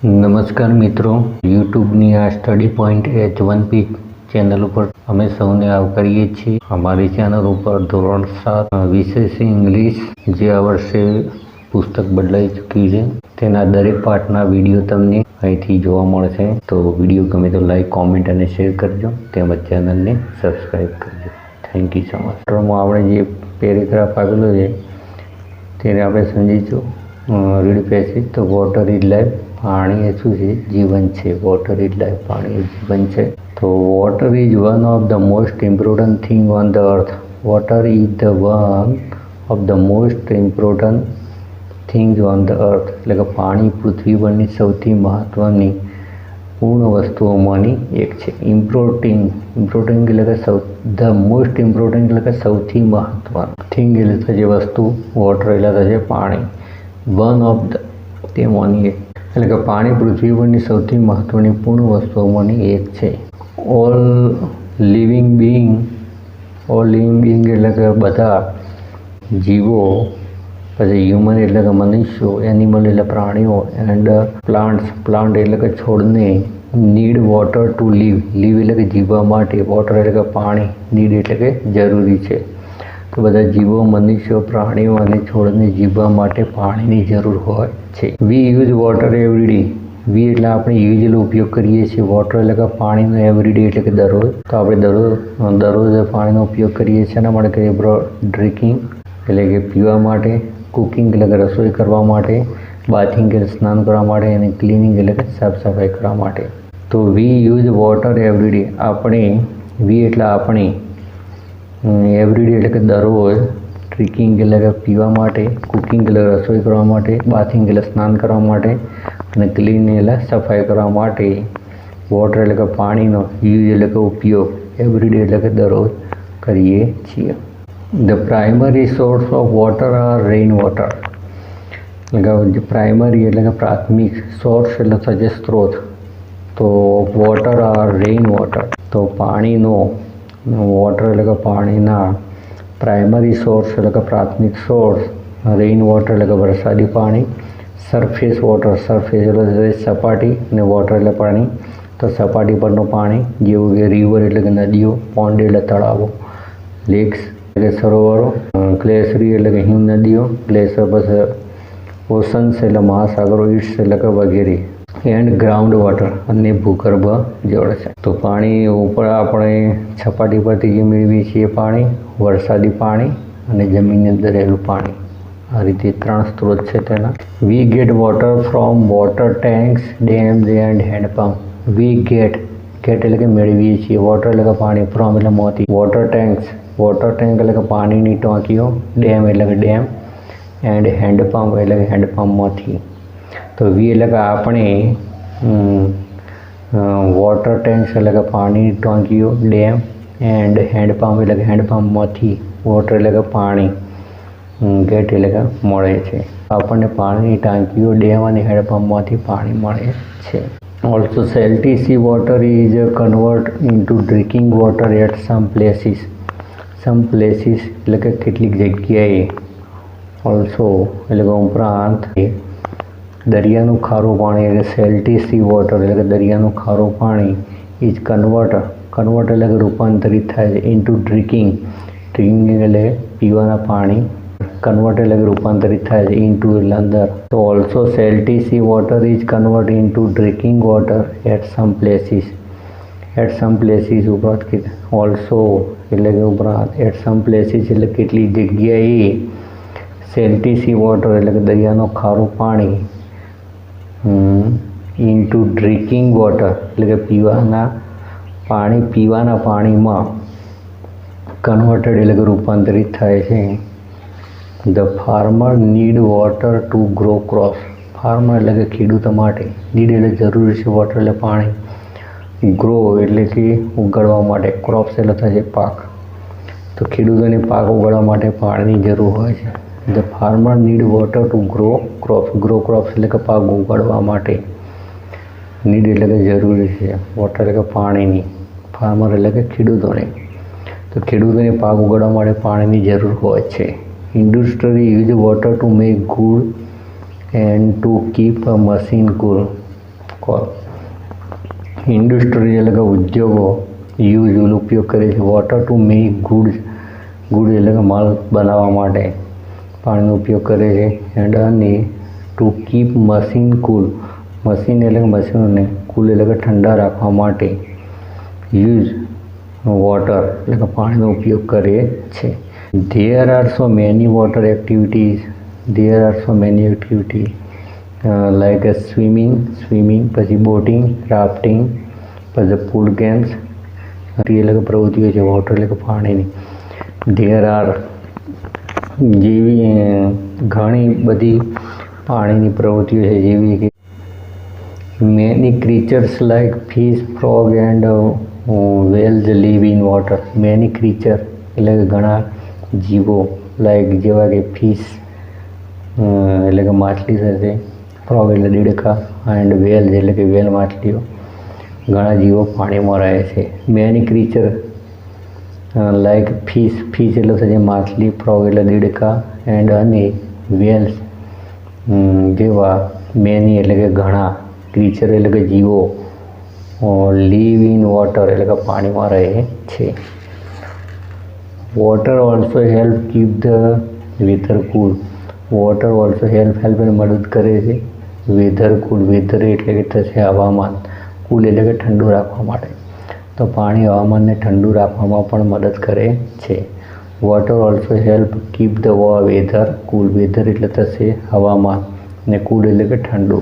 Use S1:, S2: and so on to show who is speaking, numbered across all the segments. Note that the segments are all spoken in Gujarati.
S1: નમસ્કાર મિત્રો, યુટ્યુબની આ સ્ટડી પોઈન્ટ H1P ચેનલ ઉપર અમે સૌને આવકારીએ છીએ. અમારી ચેનલ ઉપર ધોરણ 7 વિષય છે ઇંગ્લિશ, જે આ વર્ષે પુસ્તક બદલાઈ ચૂક્યું છે. તેના દરેક પાઠના વિડીયો તમને અહીંથી જોવા મળશે. તો વિડીયો ગમે તો લાઈક, કોમેન્ટ અને શેર કરજો, તેમજ ચેનલને સબસ્ક્રાઈબ કરજો. Thank you so much. આપણે જે પેરેગ્રાફ આપેલો છે તેને આપણે સમજીશું. Read passage. તો વોટર ઇઝ લાઈફ. પાણી એ શું છે? જીવન છે. Water is life. પાણી એ જીવન છે. તો water is one of the most important thing on the earth. Water is the one of the most important things on the અર્થ. એટલે કે પાણી પૃથ્વી પરની સૌથી મહત્વની પૂર્ણ વસ્તુઓમાંની એક છે. ઇમ્પોર્ટન્ટ એટલે કે ધ મોસ્ટ ઇમ્પોર્ટન્ટ એટલે કે સૌથી મહત્વનું. થિંગ એટલે થશે વસ્તુ. વોટર એટલે થશે પાણી. વન ઓફ ધ તેમાંની એક એટલે કે પાણી પૃથ્વી પરની સૌથી મહત્વની પૂર્ણ વસ્તુઓમાંની એક છે. ઓલ લિવિંગ બિંગ એટલે કે બધા જીવો, પછી હ્યુમન એટલે કે મનુષ્યો, એનિમલ એટલે પ્રાણીઓ, એન્ડ પ્લાન્ટ એટલે કે છોડને નીડ વોટર ટુ લીવ એટલે કે જીવવા માટે, વોટર એટલે કે પાણી, નીડ એટલે કે જરૂરી છે. તો બધા જીવો, મનુષ્યો, પ્રાણીઓ અને છોડને જીવવા માટે પાણીની જરૂર હોય છે. We use water every day. We એટલે આપણે યુઝ ઉપયોગ કરીએ છીએ. વોટર એટલે કે પાણીનો એવરી ડે એટલે કે દરરોજ. તો આપણે દરરોજ પાણીનો ઉપયોગ કરીએ છીએ. એના માટે કરીએ ડ્રિંકિંગ એટલે કે પીવા માટે, કુકિંગ એટલે કે રસોઈ કરવા માટે, બાથિંગ એટલે સ્નાન કરવા માટે, અને ક્લિનિંગ એટલે કે સાફ સફાઈ કરવા માટે. તો વી યુઝ વોટર એવરી ડે. આપણે વી એટલે આપણે, એવરી ડે એટલે કે દરરોજ, ડ્રિંકિંગ એટલે કે પીવા માટે, કુકિંગ એટલે રસોઈ કરવા માટે, બાથિંગ એટલે સ્નાન કરવા માટે, અને ક્લીનિંગ એટલે સફાઈ કરવા માટે વોટર એટલે કે પાણીનો યુઝ એટલે કે ઉપયોગ એવરી ડે એટલે કે દરરોજ કરીએ છીએ. The primary source of water are rain water. એટલે કે પ્રાઇમરી એટલે કે પ્રાથમિક, સોર્સ એટલે થશે સ્ત્રોત. તો વોટર આર રેઇન વોટર. તો પાણીનો, વોટર એટલે કે પાણીના પ્રાઇમરી સોર્સ એટલે કે પ્રાથમિક સોર્સ, રેઇન વોટર એટલે કે વરસાદી પાણી, સરફેસ વોટર, સરફેસ એટલે સપાટી, અને વોટર એટલે પાણી. તો સપાટી પરનું પાણી, જેવું કે રિવર એટલે કે નદીઓ, પોન્ડ એટલે તળાવો, લેક્સ એટલે સરોવરો, ગ્લેશરી એટલે કે હિમ નદીઓ, ગ્લેશર પછી ઓશન્સ એટલે મહાસાગરો, ઇટ્સ એટલે કે વગેરે, એન્ડ ગ્રાઉન્ડ વોટર અને ભૂગર્ભ જળ છે. તો પાણી ઉપર આપણે સપાટી પરથી જે મેળવીએ છીએ પાણી, વરસાદી પાણી અને જમીનની અંદર રહેલું પાણી. આ રીતે 3 સ્ત્રોત છે તેના. We get water from water tanks, dams and handpump. We get એટલે કે મેળવીએ છીએ. વોટર એટલે કે પાણી, ફ્રોમ એટલે માંથી, વોટર ટેન્ક એટલે કે પાણીની ટાંકીઓ, ડેમ એટલે કે ડેમ, એન્ડ હેન્ડપંપ એટલે કે હેન્ડપંપમાંથી. તો વી એટલે કે આપણે, વોટર ટેન્ક્સ એટલે કે પાણીની ટાંકીઓ, ડેમ, એન્ડ હેન્ડપંપ એટલે કે હેન્ડપંપમાંથી વોટર એટલે કે પાણી, ગેટ એટલે કે મળે છે. આપણને પાણીની ટાંકીઓ, ડેમ અને હેન્ડપંપમાંથી પાણી મળે છે. Also salty sea water is convert into drinking water at some places. એટલે કે કેટલીક જગ્યાએ, ઓલ્સો એટલે કે ઉપરાંત, દરિયાનું ખારું પાણી એટલે સેલ્ટી સી વોટર એટલે કે દરિયાનું ખારું પાણી ઇઝ કન્વર્ટ એટલે કે રૂપાંતરિત થાય છે ઇન્ટુ ડ્રિંકિંગ એટલે પીવાના પાણી, કન્વર્ટ એટલે કે રૂપાંતરિત થાય છે, ઇન્ટુ એટલે અંદર. તો also salty sea water is convert into drinking water at some places. ઉપરાંત ઓલ્સો એટલે કે ઉપરાંત, એટ સમ પ્લેસીસ એટલે કેટલી જગ્યાએ, સેલ્ટી સી વોટર એટલે કે દરિયાનું ખારું પાણી, ઇન્ટુ ડ્રિંકિંગ વોટર એટલે કે પીવાના પાણીમાં કન્વર્ટેડ એટલે કે રૂપાંતરિત થાય છે. The farmer need water two grow crops. Farmer એટલે કે ખેડૂતો માટે, નીડ એટલે જરૂરી છે, વોટર એટલે પાણી, ગ્રો એટલે કે ઉગાડવા માટે, ક્રોપ્સ એટલે થશે પાક. તો ખેડૂતોને પાક ઉગાડવા માટે પાણીની જરૂર હોય છે. The farmer need water two grow crops એટલે કે પાક ઉગાડવા માટે, નીડ એટલે કે જરૂરી છે, વોટર એટલે કે પાણીની, ફાર્મર એટલે કે ખેડૂતોને. તો ખેડૂતોને પાક ઉગાડવા માટે પાણીની જરૂર હોય છે. Industry use water to make good and to keep a machine cool. Call. Industry એટલે કે ઉદ્યોગો યુઝ ઉપયોગ કરે છે વોટર ટુ મેક ગુડ એટલે કે માલ બનાવવા માટે પાણીનો ઉપયોગ કરે છે. એન્ડ અને to keep machine cool, machine એટલે કે મશીનોને કૂલ એટલે કે ઠંડા રાખવા માટે યુઝ વોટર એટલે કે પાણીનો ઉપયોગ કરે છે. There are so many water activities. Like swimming, પછી બોટિંગ, રાફ્ટિંગ, પછી પૂલ ગેમ્સ એટલે કે પ્રવૃત્તિઓ છે વોટર એટલે કે પાણીની. There are જેવી ઘણી બધી પાણીની પ્રવૃત્તિઓ છે જેવી કે many creatures like fish, frog and whales live in water. Many creature એટલે કે ઘણા જીવો લાઈક જેવા કે ફિશ એટલે કે માછલી થશે, ફ્રોગ એટલે દેડકા, એન્ડ વેલ એટલે કે વેલ માછલીઓ, ઘણા જીવો પાણીમાં રહે છે. મેની ક્રીચર લાઈક ફિશ એટલે થશે માછલી, ફ્રોગ એટલે દેડકા, એન્ડ અને વેલ્સ જેવા મેની એટલે કે ઘણા, ક્રીચર એટલે કે જીવો લીવ ઇન વોટર એટલે કે પાણીમાં રહે છે. Water also help keep the weather cool. Water also help એટલે મદદ કરે છે વેધર કૂલ, વેધર એટલે કે થશે હવામાન, કૂલ એટલે કે ઠંડુ રાખવા માટે. તો પાણી હવામાનને ઠંડુ રાખવામાં પણ મદદ કરે છે. Water also help keep the weather cool. Weather એટલે થશે હવામાન ને કૂલ એટલે કે ઠંડુ.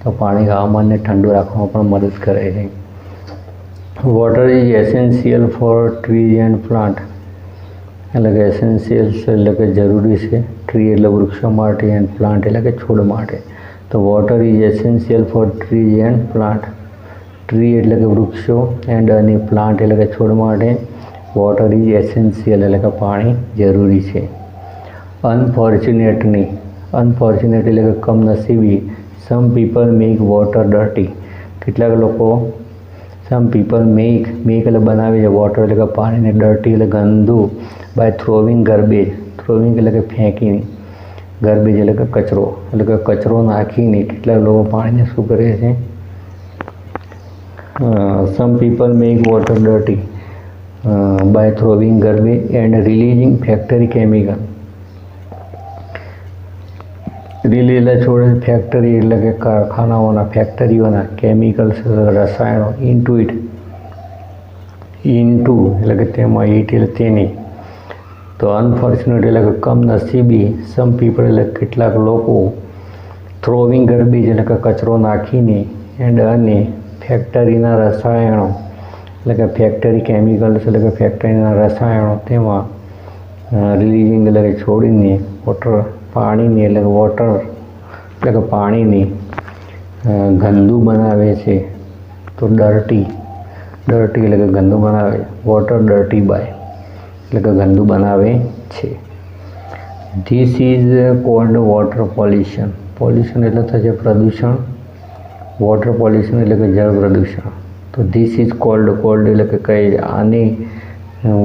S1: તો પાણી હવામાનને ઠંડુ રાખવામાં પણ મદદ કરે છે. Water is essential four trees and plant એટલે કે એસેન્શિયલ્સ એટલે કે જરૂરી છે, ટ્રી એટલે વૃક્ષો માટે, એન્ડ પ્લાન્ટ એટલે કે છોડ માટે. તો water is essential four trees and plant. Tree એટલે કે વૃક્ષો, એન્ડ અને પ્લાન્ટ એટલે કે છોડ માટે વોટર ઇઝ એસેન્શિયલ એટલે કે પાણી જરૂરી છે. અનફોર્ચ્યુનેટલી એટલે કે કમનસીબી some people make water dirty. કેટલાક લોકો સમ પીપલ મેક એટલે બનાવે છે વોટર એટલે કે પાણીને ડર્ટી એટલે ગંદુ બાય થ્રોવિંગ ગાર્બેજ. થ્રોવિંગ એટલે કે ફેંકીને, ગાર્બેજ એટલે કે કચરો નાખીને કેટલાક લોકો પાણીને શું કરે છે. Some people make water dirty by throwing garbage and releasing factory chemical. એટલે છોડે ફેક્ટરી એટલે કે કારખાનાઓના, ફેક્ટરીઓના કેમિકલ્સ રસાયણો ઇન્ટુ એટલે કે તેમાં એટલે તેની. તો અનફોર્ચ્યુનેટ એટલે કે કમનસીબી સમ પીપલ એટલે કેટલાક લોકો થ્રોવિંગ ગાર્બેજ એટલે કે કચરો નાખીને, એન્ડ અને ફેક્ટરીના રસાયણો એટલે કે ફેક્ટરી કેમિકલ્સ એટલે કે ફેક્ટરીના રસાયણો તેમાં રિલીઝિંગ એટલે કે છોડીને પાણીની એટલે કે પાણીને ગંદુ બનાવે છે. તો ડર્ટી એટલે કે ગંદુ બનાવે, વોટર ડર્ટી બાય એટલે કે ગંદુ બનાવે છે. This is called water pollution. Pollution એટલે થશે પ્રદૂષણ, વોટર પોલ્યુશન એટલે કે જળ પ્રદૂષણ. તો ધીસ ઇઝ કોલ્ડ એટલે કે કઈ આને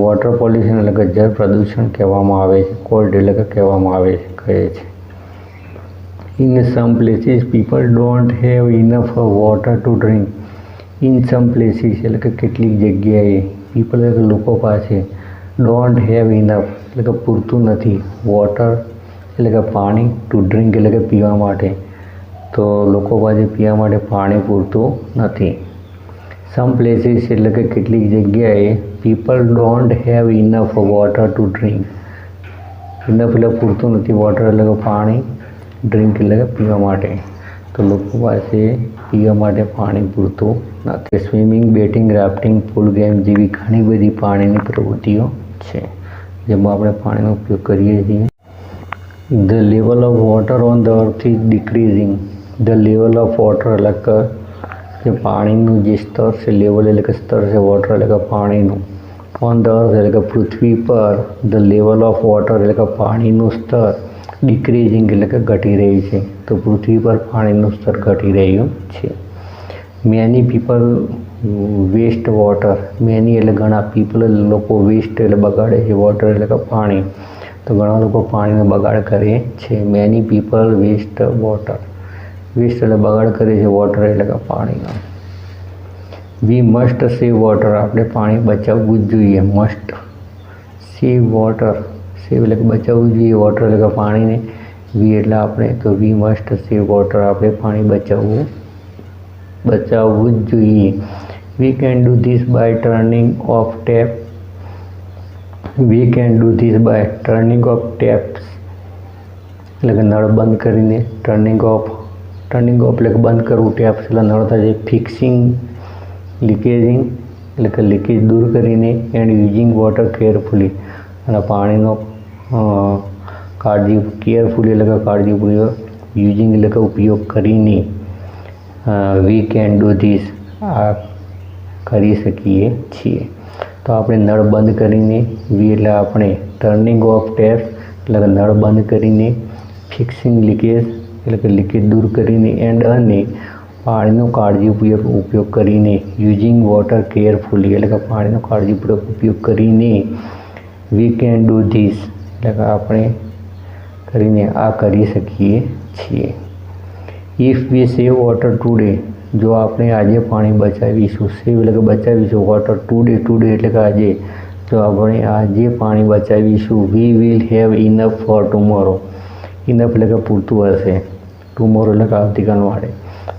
S1: વોટર પોલ્યુશન એટલે કે જળ પ્રદૂષણ કહેવામાં આવે છે. કોલ્ડ એટલે કે કહેવામાં આવે છે, કહે છે. In sum places people don't have enough water two drink. In sum places એટલે કે કેટલીક જગ્યાએ, પીપલ એટલે કે લોકો પાસે, ડોન્ટ હેવ ઇનફ એટલે કે પૂરતું નથી, વોટર એટલે કે પાણી, ટુ ડ્રિંક એટલે કે પીવા માટે. તો લોકો પાસે પીવા માટે પાણી પૂરતું નથી. સમ પ્લેસીસ એટલે કે કેટલીક જગ્યાએ people don't have enough water two drink. Enough એટલે પૂરતું નથી, વોટર એટલે કે પાણી, ડ્રિંક એટલે કે પીવા માટે. તો લોકો પાસે પીવા માટે પાણી પૂરતું નથી. સ્વિમિંગ, બેટિંગ, રાફ્ટિંગ, પૂલ ગેમ જેવી ઘણી બધી પાણીની પ્રવૃત્તિઓ છે જેમાં આપણે પાણીનો ઉપયોગ કરીએ છીએ. The level of water on the earth is decreasing. The level of water એટલે કે જે પાણીનું જે સ્તર છે, લેવલ એટલે કે સ્તર છે, વોટર એટલે કે પાણીનું, ઓન ધ અર્થ એટલે કે પૃથ્વી પર, ધ લેવલ ઓફ વોટર એટલે કે પાણીનું સ્તર ડિક્રીઝિંગ એટલે કે ઘટી રહી છે. તો પૃથ્વી પર પાણીનું સ્તર ઘટી રહ્યું છે. Many people waste water. Many એટલે ઘણા, પીપલ લોકો, વેસ્ટ એટલે બગાડે છે, વોટર એટલે કે પાણી. તો ઘણા લોકો પાણીનો બગાડ કરે છે. Many people waste water. Waste એટલે બગાડ કરીએ છીએ, વોટર એટલે કે પાણીનો. વી મસ્ટ સેવ વોટર, આપણે પાણી બચાવવું જ જોઈએ. મસ્ટ સેવ વોટર, સેવ એટલે કે બચાવવું જોઈએ, વોટર એટલે કે પાણીને. વી એટલે આપણે, તો વી મસ્ટ સેવ વોટર, આપણે પાણી બચાવવું જ જોઈએ. We can do this by turning off tap. We can do this by turning off taps એટલે કે નળ બંધ કરીને. ટર્નિંગ ઓફ એટલે કે બંધ કરવું, ટેપ્સ એટલે નળ થાય. ફિક્સિંગ લીકેજિંગ એટલે કે લીકેજ દૂર કરીને. એન્ડ યુઝિંગ વોટર કેરફુલી, અને પાણીનો કેરફુલી એટલે કે કાળજીપૂર્વક. યુઝિંગ એટલે કે ઉપયોગ કરીને. વી કેન ડુ ધીસ, આ કરી શકીએ છીએ. તો આપણે નળ બંધ કરીને. વી એટલે આપણે. ટર્નિંગ ઓફ ટેપ્સ એટલે કે નળ બંધ કરીને. ફિક્સિંગ લીકેજ એટલે કે લીકેજ દૂર કરીને. એન્ડ અને પાણીનો કાળજીપૂર્વક ઉપયોગ કરીને. યુઝિંગ વોટર કેરફુલી એટલે કે પાણીનો કાળજીપૂર્વક ઉપયોગ કરીને. વી કેન ડુ ધીસ એટલે કે આપણે કરીને આ કરી શકીએ છીએ. If V save water today, જો આપણે આજે પાણી બચાવીશું. સેવ એટલે કે બચાવીશું. વોટર ટુડે એટલે કે આજે. જો આપણે આજે પાણી બચાવીશું. We will have enough for tomorrow. Enough એટલે કે પૂરતું હશે. ટુમોરો એટલે કે આવતીકાલ માટે.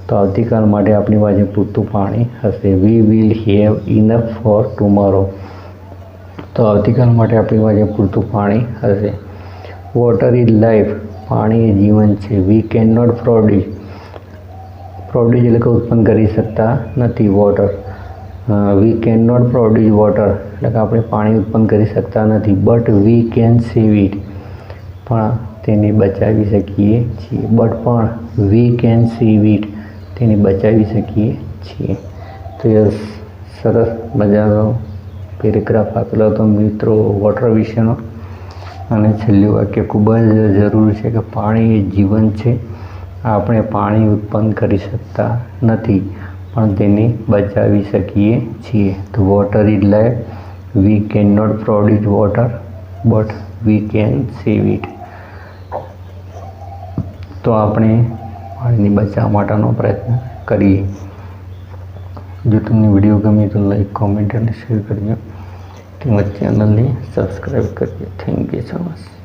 S1: તો આવતીકાલ માટે આપણી પાસે પૂરતું પાણી હશે. વી will have enough for tomorrow, તો આવતીકાલ માટે આપણી પાસે પૂરતું પાણી હશે. વોટર ઇઝ લાઈફ, પાણી એ જીવન છે. વી કેન નોટ પ્રોડ્યુસ એટલે કે ઉત્પન્ન કરી શકતા નથી. Water, we can not produce water એટલે કે આપણે પાણી ઉત્પન્ન કરી શકતા નથી. But we can save it, પણ તેને બચાવી શકીએ છીએ. વી કેન સેવ ઇટ, તેને બચાવી શકીએ છીએ. તો એ સરસ મજાનો પેરેગ્રાફ આપેલો હતો મિત્રો વોટર વિશેનો. અને છેલ્લું વાક્ય ખૂબ જ જરૂરી છે કે પાણી એ જીવન છે. આપણે પાણી ઉત્પન્ન કરી શકતા નથી, પણ તેને બચાવી શકીએ છીએ. તો water is life, we can not produce water but we can save it. તો આપણે પાણીની બચાવ માટેનો પ્રયત્ન કરીએ. જો તમને વિડીયો ગમે તો લાઈક, કોમેન્ટ અને શેર કરજો. તેમજ ચેનલને સબસ્ક્રાઈબ કરજો. Thank you so much.